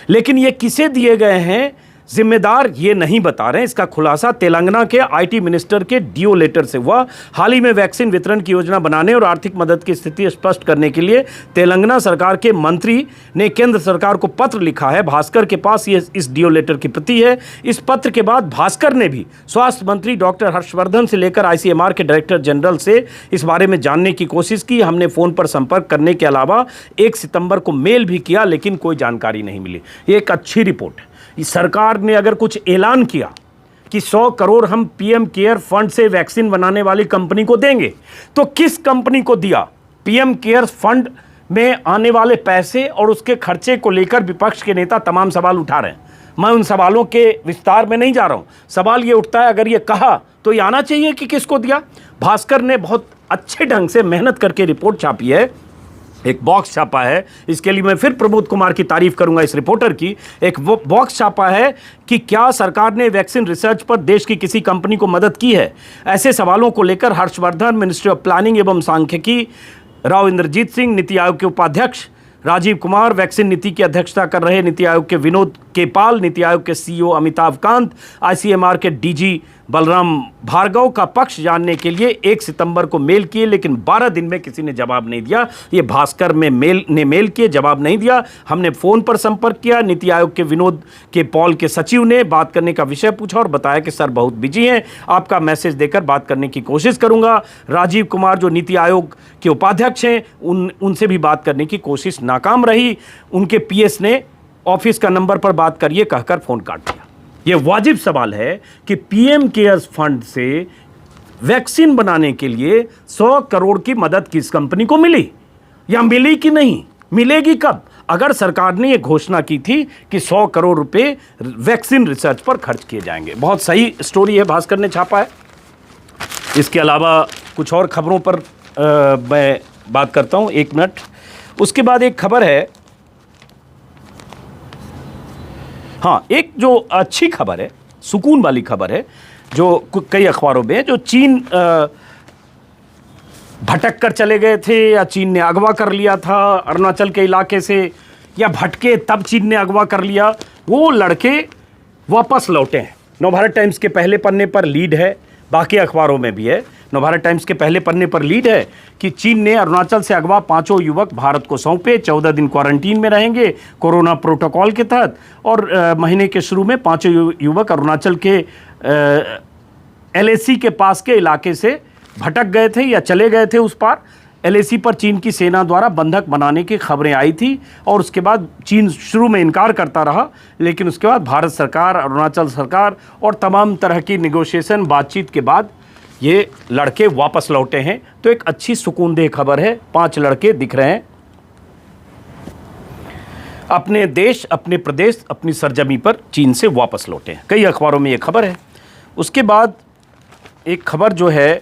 लेकिन ये किसे दिए गए हैं, जिम्मेदार ये नहीं बता रहे। इसका खुलासा तेलंगाना के आईटी मिनिस्टर के डीओ लेटर से हुआ। हाल ही में वैक्सीन वितरण की योजना बनाने और आर्थिक मदद की स्थिति स्पष्ट करने के लिए तेलंगाना सरकार के मंत्री ने केंद्र सरकार को पत्र लिखा है। भास्कर के पास ये इस डीओ लेटर की प्रति है। इस पत्र के बाद भास्कर ने भी स्वास्थ्य मंत्री डॉक्टर हर्षवर्धन से लेकर आईसीएमआर के डायरेक्टर जनरल से इस बारे में जानने की कोशिश की। हमने फ़ोन पर संपर्क करने के अलावा 1 सितंबर को मेल भी किया, लेकिन कोई जानकारी नहीं मिली। ये एक अच्छी रिपोर्ट है। सरकार ने अगर कुछ ऐलान किया कि 100 करोड़ हम पीएम केयर फंड से वैक्सीन बनाने वाली कंपनी को देंगे, तो किस कंपनी को दिया? पीएम केयर फंड में आने वाले पैसे और उसके खर्चे को लेकर विपक्ष के नेता तमाम सवाल उठा रहे हैं। मैं उन सवालों के विस्तार में नहीं जा रहा हूं। सवाल ये उठता है, अगर ये कहा तो ये आना चाहिए कि किसको दिया। भास्कर ने बहुत अच्छे ढंग से मेहनत करके रिपोर्ट छापी है, एक बॉक्स छापा है। इसके लिए मैं फिर प्रमोद कुमार की तारीफ करूंगा, इस रिपोर्टर की। एक वो बॉक्स छापा है कि क्या सरकार ने वैक्सीन रिसर्च पर देश की किसी कंपनी को मदद की है। ऐसे सवालों को लेकर हर्षवर्धन, मिनिस्ट्री ऑफ प्लानिंग एवं सांख्यिकी, राव इंद्रजीत सिंह, नीति आयोग के उपाध्यक्ष राजीव कुमार, वैक्सीन नीति की अध्यक्षता कर रहे नीति आयोग के विनोद के पाल, नीति आयोग के सीईओ अमिताभ कांत, आईसीएमआर के डीजी बलराम भार्गव का पक्ष जानने के लिए 1 सितंबर को मेल किए, लेकिन 12 दिन में किसी ने जवाब नहीं दिया। ये भास्कर में मेल किए, जवाब नहीं दिया। हमने फ़ोन पर संपर्क किया। नीति आयोग के विनोद के पॉल के सचिव ने बात करने का विषय पूछा और बताया कि सर बहुत बिजी हैं, आपका मैसेज देकर बात करने की कोशिश करूंगा। राजीव कुमार जो नीति आयोग के उपाध्यक्ष हैं, उनसे भी बात करने की कोशिश नाकाम रही। उनके पीएस ने ऑफिस का नंबर पर बात करिए कहकर फ़ोन काट दिया। ये वाजिब सवाल है कि पीएम केयर्स फंड से वैक्सीन बनाने के लिए 100 करोड़ की मदद किस कंपनी को मिली, या मिली कि नहीं, मिलेगी कब? अगर सरकार ने ये घोषणा की थी कि 100 करोड़ रुपए वैक्सीन रिसर्च पर खर्च किए जाएंगे। बहुत सही स्टोरी है, भास्कर ने छापा है। इसके अलावा कुछ और खबरों पर मैं बात करता हूं, 1 मिनट। उसके बाद एक खबर है, हाँ, एक जो अच्छी खबर है, सुकून वाली खबर है, जो कई अखबारों में है, जो चीन भटक कर चले गए थे या चीन ने अगवा कर लिया था अरुणाचल के इलाके से, या भटके तब चीन ने अगवा कर लिया, वो लड़के वापस लौटे हैं। नवभारत टाइम्स के पहले पन्ने पर लीड है, बाकी अखबारों में भी है। नवभारत टाइम्स के पहले पन्ने पर लीड है कि चीन ने अरुणाचल से अगवा 5 युवक भारत को सौंपे, 14 दिन क्वारंटीन में रहेंगे कोरोना प्रोटोकॉल के तहत। और महीने के शुरू में 5 युवक अरुणाचल के LAC के पास के इलाके से भटक गए थे या चले गए थे उस पार। LAC पर चीन की सेना द्वारा बंधक बनाने की खबरें आई थी और उसके बाद चीन शुरू में इनकार करता रहा, लेकिन उसके बाद भारत सरकार, अरुणाचल सरकार और तमाम तरह की निगोशिएशन बातचीत के बाद ये लड़के वापस लौटे हैं। तो एक अच्छी सुकूनदेह खबर है, 5 लड़के दिख रहे हैं अपने देश, अपने प्रदेश, अपनी सरजमी पर चीन से वापस लौटे हैं। कई अखबारों में ये खबर है। उसके बाद एक खबर जो है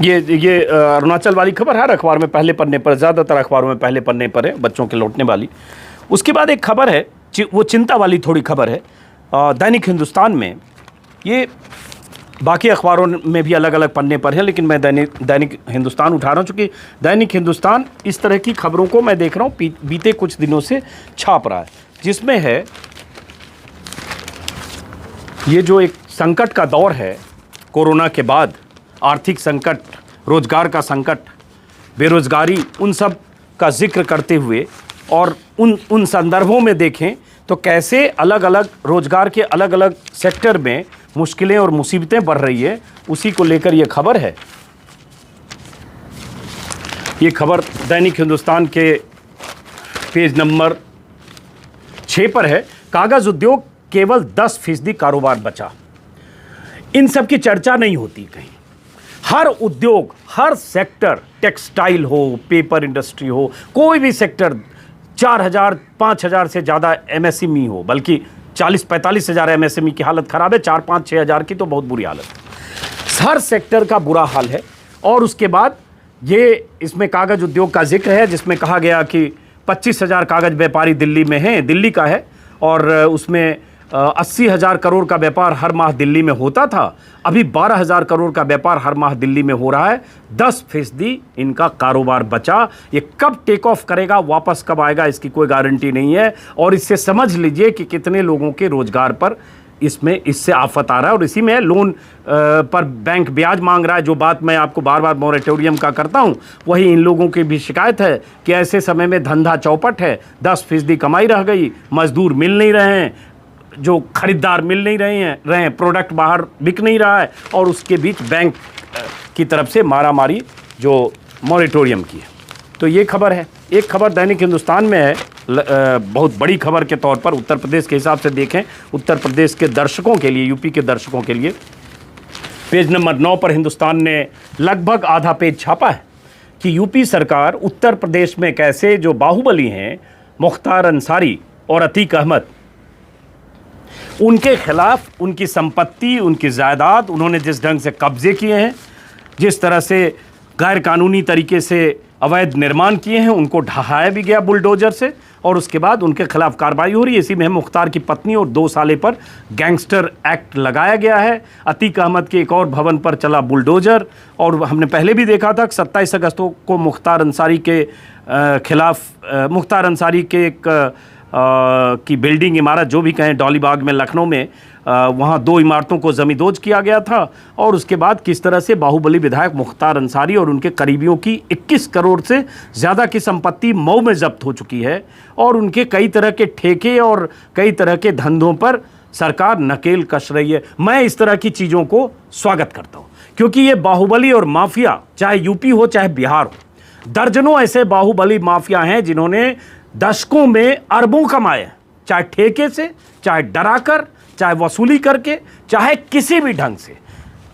ये अरुणाचल वाली खबर हर अखबार में पहले पन्ने पर, ज़्यादातर अखबारों में पहले पन्ने पर है, बच्चों के लौटने वाली। उसके बाद एक खबर है, वो चिंता वाली थोड़ी खबर है, दैनिक हिंदुस्तान में। ये बाकी अखबारों में भी अलग अलग पन्ने पर है, लेकिन मैं दैनिक हिंदुस्तान उठा रहा हूँ, चूँकि दैनिक हिंदुस्तान इस तरह की खबरों को मैं देख रहा हूँ बीते कुछ दिनों से छाप रहा है, जिसमें है ये जो एक संकट का दौर है कोरोना के बाद, आर्थिक संकट, रोजगार का संकट, बेरोजगारी, उन सब का जिक्र करते हुए और उन संदर्भों में देखें तो कैसे अलग अलग रोजगार के अलग अलग सेक्टर में मुश्किलें और मुसीबतें बढ़ रही है, उसी को लेकर यह खबर है। ये खबर दैनिक हिंदुस्तान के पेज नंबर 6 पर है। कागज उद्योग केवल 10% कारोबार बचा। इन सब की चर्चा नहीं होती कहीं। हर उद्योग, हर सेक्टर, टेक्सटाइल हो, पेपर इंडस्ट्री हो, कोई भी सेक्टर, 4,000-5,000 से ज़्यादा MSME हो, बल्कि 40-45 हज़ार MSME की हालत ख़राब है, 4-5-6 हज़ार की तो बहुत बुरी हालत है। हर सेक्टर का बुरा हाल है। और उसके बाद ये इसमें कागज़ उद्योग का जिक्र है, जिसमें कहा गया कि 25,000 कागज़ व्यापारी दिल्ली में हैं, दिल्ली का है, और उसमें 80,000 करोड़ का व्यापार हर माह दिल्ली में होता था। अभी 12,000 करोड़ का व्यापार हर माह दिल्ली में हो रहा है। 10% इनका कारोबार बचा। ये कब टेक ऑफ करेगा, वापस कब आएगा, इसकी कोई गारंटी नहीं है। और इससे समझ लीजिए कि कितने लोगों के रोजगार पर इससे आफत आ रहा है। और इसी में लोन पर बैंक ब्याज मांग रहा है। जो बात मैं आपको बार बार मोरेटोरियम का करता हूं, वही इन लोगों की भी शिकायत है कि ऐसे समय में धंधा चौपट है, 10% कमाई रह गई, मजदूर मिल नहीं रहे हैं, जो खरीदार मिल नहीं रहे हैं, प्रोडक्ट बाहर बिक नहीं रहा है, और उसके बीच बैंक की तरफ से मारामारी जो मोरेटोरियम की है। तो ये खबर है। एक खबर दैनिक हिंदुस्तान में है, बहुत बड़ी खबर के तौर पर उत्तर प्रदेश के हिसाब से देखें, उत्तर प्रदेश के दर्शकों के लिए, यूपी के दर्शकों के लिए, पेज नंबर 9 पर हिंदुस्तान ने लगभग आधा पेज छापा है कि यूपी सरकार उत्तर प्रदेश में कैसे जो बाहुबली हैं, मुख्तार अंसारी और अतीक अहमद, उनके खिलाफ उनकी संपत्ति, उनकी जायदाद, उन्होंने जिस ढंग से कब्जे किए हैं, जिस तरह से गैर कानूनी तरीके से अवैध निर्माण किए हैं, उनको ढहाया भी गया बुलडोजर से, और उसके बाद उनके खिलाफ कार्रवाई हो रही है। इसी में मुख्तार की पत्नी और 2 साले पर गैंगस्टर एक्ट लगाया गया है। अतीक अहमद के एक और भवन पर चला बुलडोजर, और हमने पहले भी देखा था कि 27 अगस्त को मुख्तार अंसारी के खिलाफ, मुख्तार अंसारी के एक की बिल्डिंग, इमारत जो भी कहें, डॉलीबाग में, लखनऊ में, वहाँ 2 इमारतों को जमींदोज किया गया था। और उसके बाद किस तरह से बाहुबली विधायक मुख्तार अंसारी और उनके करीबियों की 21 करोड़ से ज़्यादा की संपत्ति मऊ में जब्त हो चुकी है, और उनके कई तरह के ठेके और कई तरह के धंधों पर सरकार नकेल कस रही है। मैं इस तरह की चीज़ों को स्वागत करता हूँ, क्योंकि ये बाहुबली और माफिया, चाहे यूपी हो चाहे बिहार हो, दर्जनों ऐसे बाहुबली माफिया हैं जिन्होंने दशकों में अरबों कमाए, चाहे ठेके से, चाहे डराकर, चाहे वसूली करके, चाहे किसी भी ढंग से।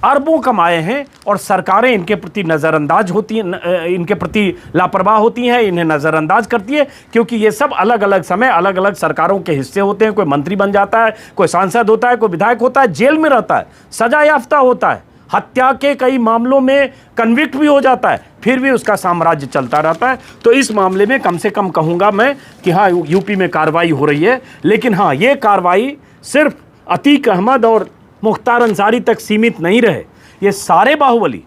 अरबों कमाए हैं और सरकारें इनके प्रति नज़रअंदाज होती हैं, इनके प्रति लापरवाह होती हैं, इन्हें नज़रअंदाज करती है, क्योंकि ये सब अलग अलग समय अलग अलग सरकारों के हिस्से होते हैं। कोई मंत्री बन जाता है, कोई सांसद होता है, कोई विधायक होता है, जेल में रहता है, सजा याफ्ता होता है, हत्या के कई मामलों में कन्विक्ट भी हो जाता है, फिर भी उसका साम्राज्य चलता रहता है। तो इस मामले में कम से कम कहूँगा मैं कि हाँ, यूपी में कार्रवाई हो रही है, लेकिन हाँ, ये कार्रवाई सिर्फ अतीक अहमद और मुख्तार अंसारी तक सीमित नहीं रहे। ये सारे बाहुबली,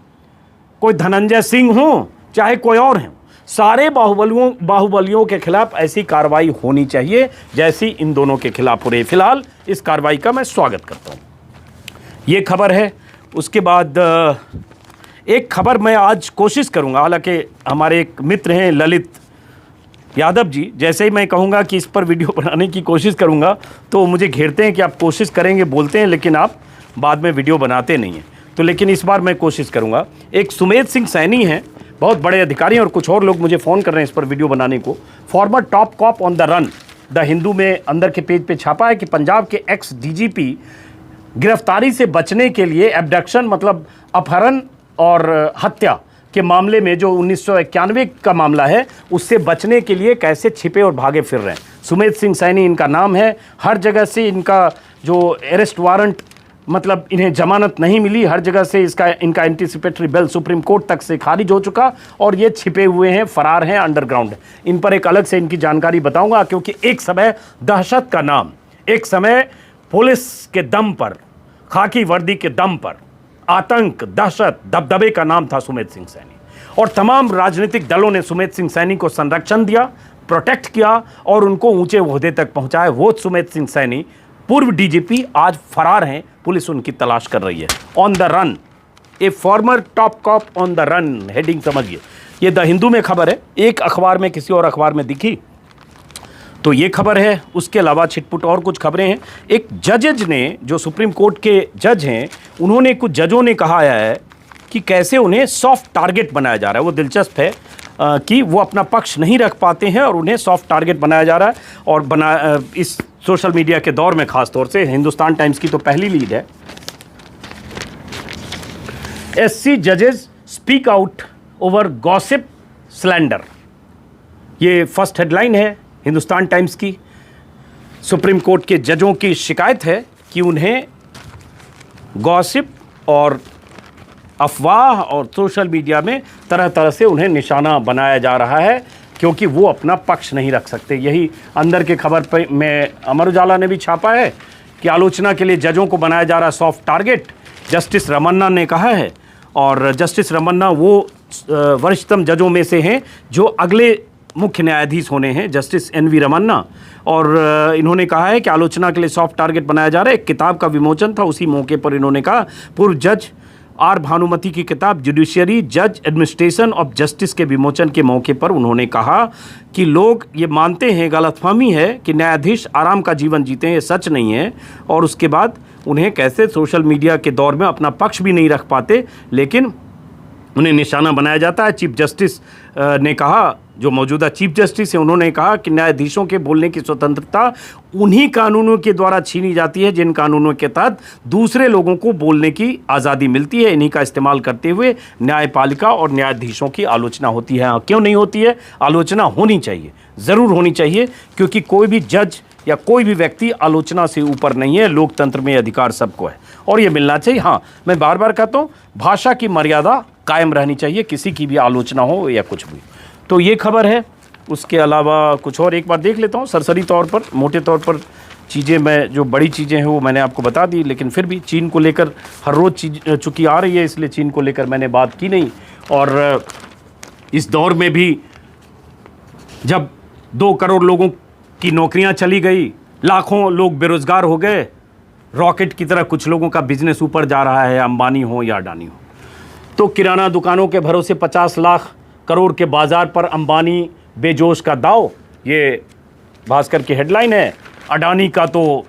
कोई धनंजय सिंह हो चाहे कोई और हो, सारे बाहुबलियों के खिलाफ ऐसी कार्रवाई होनी चाहिए जैसी इन दोनों के खिलाफ हो रही है। फिलहाल इस कार्रवाई का मैं स्वागत करता हूँ। ये खबर है। उसके बाद एक खबर मैं आज कोशिश करूँगा, हालांकि हमारे एक मित्र हैं ललित यादव जी, जैसे ही मैं कहूँगा कि इस पर वीडियो बनाने की कोशिश करूँगा तो मुझे घेरते हैं कि आप कोशिश करेंगे, बोलते हैं, लेकिन आप बाद में वीडियो बनाते नहीं हैं। तो लेकिन इस बार मैं कोशिश करूँगा। एक सुमेध सिंह सैनी हैं, बहुत बड़े अधिकारी हैं, और कुछ और लोग मुझे फ़ोन कर रहे हैं इस पर वीडियो बनाने को। Former top cop on the run, the Hindu में अंदर के पेज पे छापा है कि पंजाब के एक्स डीजीपी गिरफ्तारी से बचने के लिए, एब्डक्शन मतलब अपहरण और हत्या के मामले में, जो 1991 का मामला है, उससे बचने के लिए कैसे छिपे और भागे फिर रहे हैं। सुमेध सिंह सैनी इनका नाम है। हर जगह से इनका जो अरेस्ट वारंट, मतलब इन्हें जमानत नहीं मिली, हर जगह से इनका एंटीसिपेटरी बेल सुप्रीम कोर्ट तक से खारिज हो चुका, और ये छिपे हुए हैं, फरार हैं, अंडरग्राउंड। इन पर एक अलग से इनकी जानकारी बताऊंगा, क्योंकि एक समय दहशत का नाम, एक समय पुलिस के दम पर, खाकी वर्दी के दम पर आतंक, दहशत, दबदबे का नाम था सुमेध सिंह सैनी, और तमाम राजनीतिक दलों ने सुमेध सिंह सैनी को संरक्षण दिया, प्रोटेक्ट किया और उनको ऊंचे ओहदे तक पहुंचाए। वो सुमेध सिंह सैनी, पूर्व डीजीपी, आज फरार हैं, पुलिस उनकी तलाश कर रही है। On the run, a former top cop on the run, heading समझिए। ये द हिंदू में खबर है, एक अखबार में, किसी और अखबार में दिखी तो ये खबर है। उसके अलावा छिटपुट और कुछ खबरें हैं। एक जजेज ने, जो सुप्रीम कोर्ट के जज हैं, उन्होंने, कुछ जजों ने कहा है कि कैसे उन्हें सॉफ्ट टारगेट बनाया जा रहा है। वो दिलचस्प है कि वो अपना पक्ष नहीं रख पाते हैं और उन्हें सॉफ्ट टारगेट बनाया जा रहा है। और इस सोशल मीडिया के दौर में खास तौर से हिंदुस्तान टाइम्स की तो पहली लीड है, एससी जजेस speak out over gossip slander. ये फर्स्ट हेडलाइन है हिंदुस्तान टाइम्स की। सुप्रीम कोर्ट के जजों की शिकायत है कि उन्हें गॉसिप और अफवाह और सोशल मीडिया में तरह तरह से उन्हें निशाना बनाया जा रहा है, क्योंकि वो अपना पक्ष नहीं रख सकते। यही अंदर के खबर पे में अमर उजाला ने भी छापा है कि आलोचना के लिए जजों को बनाया जा रहा सॉफ्ट टारगेट, जस्टिस रमन्ना ने कहा है। और जस्टिस रमन्ना वो वरिष्ठतम जजों में से हैं जो अगले मुख्य न्यायाधीश होने हैं, जस्टिस एनवी रमन्ना। और इन्होंने कहा है कि आलोचना के लिए सॉफ्ट टारगेट बनाया जा रहा है। एक किताब का विमोचन था, उसी मौके पर इन्होंने कहा, पूर्व जज आर भानुमति की किताब जुडिशियरी जज एडमिनिस्ट्रेशन ऑफ जस्टिस के विमोचन के मौके पर उन्होंने कहा कि लोग ये मानते हैं, गलतफहमी है कि न्यायाधीश आराम का जीवन जीते हैं, ये सच नहीं है। और उसके बाद उन्हें कैसे सोशल मीडिया के दौर में अपना पक्ष भी नहीं रख पाते, लेकिन उन्हें निशाना बनाया जाता है। चीफ जस्टिस ने कहा, जो मौजूदा चीफ जस्टिस हैं, उन्होंने कहा कि न्यायाधीशों के बोलने की स्वतंत्रता उन्हीं कानूनों के द्वारा छीनी जाती है जिन कानूनों के तहत दूसरे लोगों को बोलने की आज़ादी मिलती है। इन्हीं का इस्तेमाल करते हुए न्यायपालिका और न्यायाधीशों की आलोचना होती है। हाँ, क्यों नहीं होती है? आलोचना होनी चाहिए, ज़रूर होनी चाहिए, क्योंकि कोई भी जज या कोई भी व्यक्ति आलोचना से ऊपर नहीं है। लोकतंत्र में अधिकार सबको है और ये मिलना चाहिए। हाँ, मैं बार बार कहता हूँ, भाषा की मर्यादा कायम रहनी चाहिए, किसी की भी आलोचना हो या कुछ भी। तो ये खबर है। उसके अलावा कुछ और एक बार देख लेता हूँ सरसरी तौर पर, मोटे तौर पर चीज़ें, मैं जो बड़ी चीज़ें हैं वो मैंने आपको बता दी, लेकिन फिर भी चीन को लेकर हर रोज़ चीज़ चुकी आ रही है, इसलिए चीन को लेकर मैंने बात की नहीं। और इस दौर में भी जब 2 करोड़ लोगों की नौकरियां चली गई, लाखों लोग बेरोज़गार हो गए, रॉकेट की तरह कुछ लोगों का बिजनेस ऊपर जा रहा है, अंबानी हो या अडानी हो। तो किराना दुकानों के भरोसे 50 लाख करोड़ के बाजार पर अंबानी बेजोश का दाव, ये भास्कर की हेडलाइन है। अडानी का तो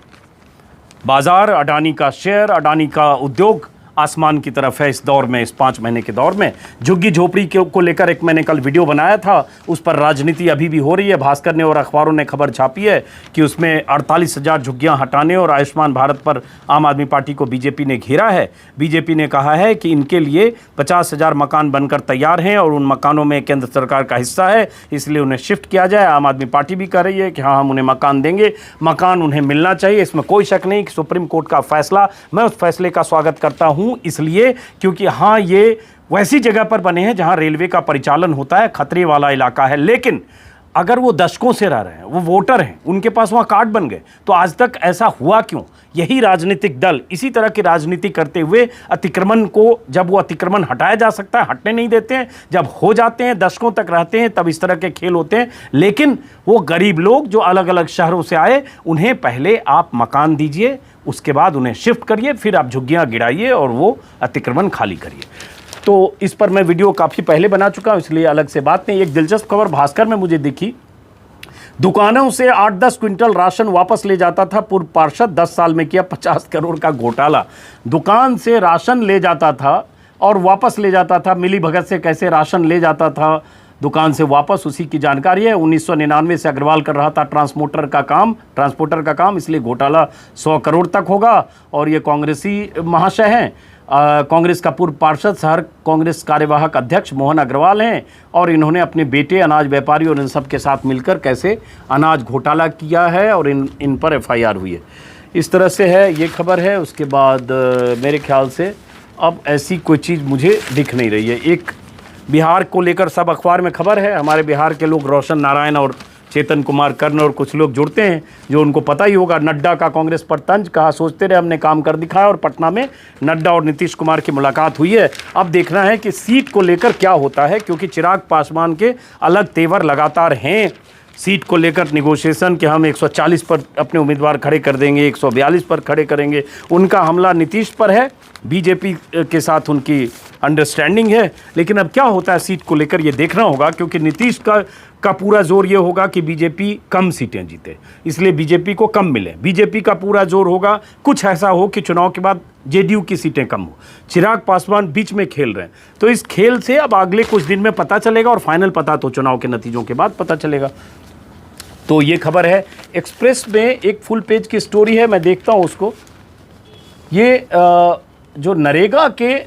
बाजार, अडानी का शेयर, अडानी का उद्योग आसमान की तरफ है इस दौर में, इस 5 महीने के दौर में। झुग्गी झोपड़ी को लेकर एक मैंने कल वीडियो बनाया था, उस पर राजनीति अभी भी हो रही है। भास्कर ने और अखबारों ने खबर छापी है कि उसमें 48,000 झुग्गियां हटाने और आयुष्मान भारत पर आम आदमी पार्टी को बीजेपी ने घेरा है। बीजेपी ने कहा है कि इनके लिए 50,000 मकान बनकर तैयार हैं और उन मकानों में केंद्र सरकार का हिस्सा है, इसलिए उन्हें शिफ्ट किया जाए। आम आदमी पार्टी भी कह रही है कि हाँ, हम उन्हें मकान देंगे, मकान उन्हें मिलना चाहिए, इसमें कोई शक नहीं कि सुप्रीम कोर्ट का फैसला, मैं उस फैसले का स्वागत करता हूं, इसलिए क्योंकि हाँ, ये वैसी जगह पर बने हैं जहां रेलवे का परिचालन होता है, खतरे वाला इलाका है। लेकिन अगर वो दशकों से रह रहे हैं, वो वोटर हैं, उनके पास वहाँ कार्ड बन गए, तो आज तक ऐसा हुआ क्यों? यही राजनीतिक दल इसी तरह की राजनीति करते हुए अतिक्रमण को, जब वो अतिक्रमण हटाया जा सकता है हटने नहीं देते हैं, जब हो जाते हैं दशकों तक रहते हैं तब इस तरह के खेल होते हैं। लेकिन वो गरीब लोग जो अलग अलग शहरों से आए, उन्हें पहले आप मकान दीजिए, उसके बाद उन्हें शिफ्ट करिए, फिर आप झुग्गियाँ गिराइए और वो अतिक्रमण खाली करिए। तो इस पर मैं वीडियो काफ़ी पहले बना चुका हूं, इसलिए अलग से बात नहीं। एक दिलचस्प खबर भास्कर में मुझे दिखी, दुकानों से 8-10 क्विंटल राशन वापस ले जाता था पूर्व पार्षद, 10 साल में किया 50 करोड़ का घोटाला। दुकान से राशन ले जाता था और वापस ले जाता था, मिली भगत से कैसे राशन ले जाता था दुकान से वापस, उसी की जानकारी है। 1999 से अग्रवाल कर रहा था ट्रांसपोर्टर का काम, इसलिए घोटाला 100 करोड़ तक होगा। और ये कांग्रेसी महाशय हैं, कांग्रेस का पूर्व पार्षद, शहर कांग्रेस कार्यवाहक अध्यक्ष मोहन अग्रवाल हैं, और इन्होंने अपने बेटे अनाज व्यापारी और इन सब के साथ मिलकर कैसे अनाज घोटाला किया है और इन पर एफआईआर हुई है। इस तरह से है ये खबर है। उसके बाद मेरे ख्याल से अब ऐसी कोई चीज़ मुझे दिख नहीं रही है। एक बिहार को लेकर सब अखबार में खबर है, हमारे बिहार के लोग रोशन नारायण और चेतन कुमार कर्ण और कुछ लोग जुड़ते हैं जो उनको पता ही होगा। नड्डा का कांग्रेस पर तंज, कहा सोचते रहे हमने काम कर दिखाया, और पटना में नड्डा और नीतीश कुमार की मुलाकात हुई है। अब देखना है कि सीट को लेकर क्या होता है, क्योंकि चिराग पासवान के अलग तेवर लगातार हैं सीट को लेकर निगोशिएशन कि हम 140 पर अपने उम्मीदवार खड़े कर देंगे, 142 पर खड़े करेंगे। उनका हमला नीतीश पर है, बीजेपी के साथ उनकी अंडरस्टैंडिंग है। लेकिन अब क्या होता है सीट को लेकर ये देखना होगा, क्योंकि नीतीश का पूरा जोर ये होगा कि बीजेपी कम सीटें जीते, इसलिए बीजेपी को कम मिले। बीजेपी का पूरा जोर होगा कुछ ऐसा हो कि चुनाव के बाद जेडीयू की सीटें कम हो। चिराग पासवान बीच में खेल रहे हैं, तो इस खेल से अब अगले कुछ दिन में पता चलेगा, और फाइनल पता तो चुनाव के नतीजों के बाद पता चलेगा। तो ये खबर है। एक्सप्रेस में एक फुल पेज की स्टोरी है, मैं देखता हूँ उसको। ये जो नरेगा के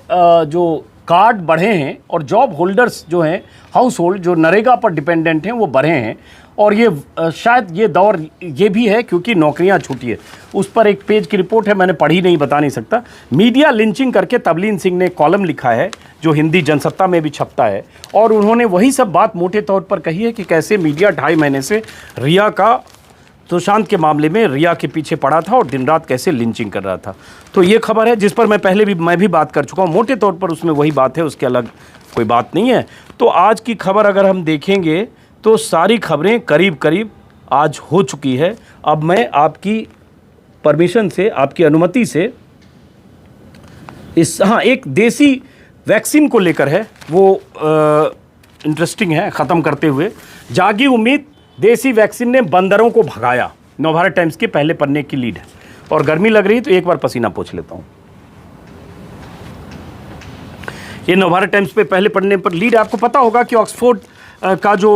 जो कार्ड बढ़े हैं और जॉब होल्डर्स जो हैं, हाउस होल्ड जो नरेगा पर डिपेंडेंट हैं, वो बढ़े हैं। और ये शायद ये दौर ये भी है क्योंकि नौकरियां छूटी है। उस पर एक पेज की रिपोर्ट है, मैंने पढ़ी नहीं, बता नहीं सकता। मीडिया लिंचिंग करके तबलीन सिंह ने कॉलम लिखा है जो हिंदी जनसत्ता में भी छपता है, और उन्होंने वही सब बात मोटे तौर पर कही है कि कैसे मीडिया 2.5 महीने से रिया का, सुशांत के मामले में रिया के पीछे पड़ा था और दिन रात कैसे लिंचिंग कर रहा था। तो ये खबर है जिस पर मैं भी बात कर चुका हूँ। मोटे तौर पर उसमें वही बात है, उसके अलग कोई बात नहीं है। तो आज की खबर अगर हम देखेंगे तो सारी खबरें करीब करीब आज हो चुकी है। अब मैं आपकी परमिशन से, आपकी अनुमति से एक देसी वैक्सीन को लेकर है, वो इंटरेस्टिंग है। ख़त्म करते हुए, जागी उम्मीद, देसी वैक्सीन ने बंदरों को भगाया, नवभारत टाइम्स के पहले पन्ने की लीड है। और गर्मी लग रही है तो एक बार पसीना पोंछ लेता हूं। ये नवभारत टाइम्स पे पहले पन्ने पर लीड है। आपको पता होगा कि ऑक्सफोर्ड का जो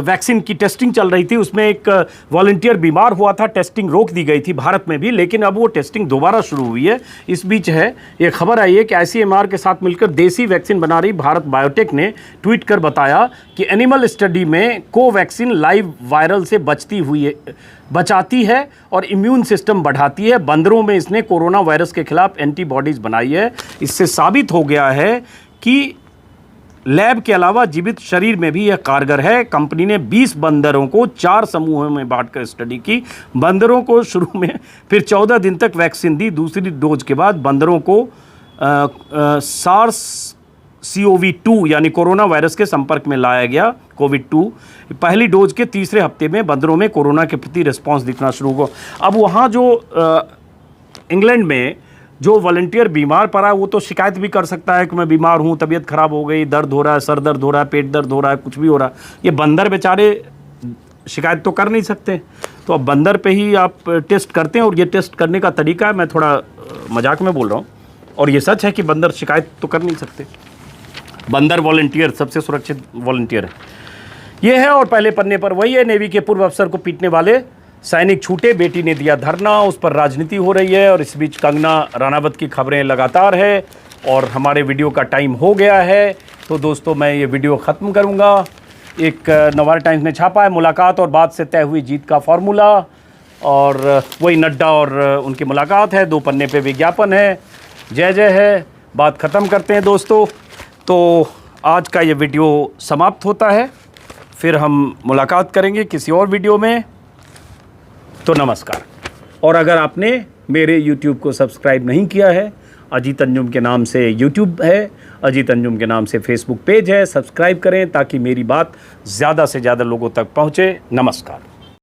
वैक्सीन की टेस्टिंग चल रही थी, उसमें एक वॉलंटियर बीमार हुआ था, टेस्टिंग रोक दी गई थी भारत में भी, लेकिन अब वो टेस्टिंग दोबारा शुरू हुई है। इस बीच है ये खबर आई है कि ICMR के साथ मिलकर देसी वैक्सीन बना रही भारत बायोटेक ने ट्वीट कर बताया कि एनिमल स्टडी में कोवैक्सीन लाइव वायरल से बचाती है और इम्यून सिस्टम बढ़ाती है। बंदरों में इसने कोरोना वायरस के खिलाफ एंटीबॉडीज़ बनाई है। इससे साबित हो गया है कि लैब के अलावा जीवित शरीर में भी यह कारगर है। कंपनी ने 20 बंदरों को 4 समूहों में बांटकर स्टडी की। बंदरों को शुरू में, फिर 14 दिन तक वैक्सीन दी। दूसरी डोज के बाद बंदरों को SARS-CoV-2 यानी कोरोना वायरस के संपर्क में लाया गया, कोविड-2। पहली डोज के तीसरे हफ्ते में बंदरों में कोरोना के प्रति रिस्पॉन्स दिखना शुरू हुआ। अब वहाँ जो इंग्लैंड में जो वॉलंटियर बीमार पड़ा, वो तो शिकायत भी कर सकता है कि मैं बीमार हूँ, तबीयत खराब हो गई, दर्द हो रहा है, सर दर्द हो रहा है, पेट दर्द हो रहा है, कुछ भी हो रहा है। ये बंदर बेचारे शिकायत तो कर नहीं सकते, तो अब बंदर पे ही आप टेस्ट करते हैं। और ये टेस्ट करने का तरीका है, मैं थोड़ा मजाक में बोल रहा हूँ, और ये सच है कि बंदर शिकायत तो कर नहीं सकते, बंदर वॉलंटियर सबसे सुरक्षित वॉलंटियर है ये है। और पहले पन्ने पर वही है, नेवी के पूर्व अफसर को पीटने वाले सैनिक छूटे, बेटी ने दिया धरना, उस पर राजनीति हो रही है। और इस बीच कंगना रनावत की खबरें लगातार है और हमारे वीडियो का टाइम हो गया है, तो दोस्तों मैं ये वीडियो ख़त्म करूँगा। एक नवभारत टाइम्स ने छापा है, मुलाकात और बात से तय हुई जीत का फॉर्मूला, और वही नड्डा और उनकी मुलाकात है, 2 पन्ने पे विज्ञापन है, जय जय है। बात ख़त्म करते हैं दोस्तों, तो आज का ये वीडियो समाप्त होता है, फिर हम मुलाकात करेंगे किसी और वीडियो में। तो नमस्कार। और अगर आपने मेरे YouTube को सब्सक्राइब नहीं किया है, अजीत अंजुम के नाम से YouTube है, अजीत अंजुम के नाम से Facebook पेज है, सब्सक्राइब करें ताकि मेरी बात ज़्यादा से ज़्यादा लोगों तक पहुँचे। नमस्कार।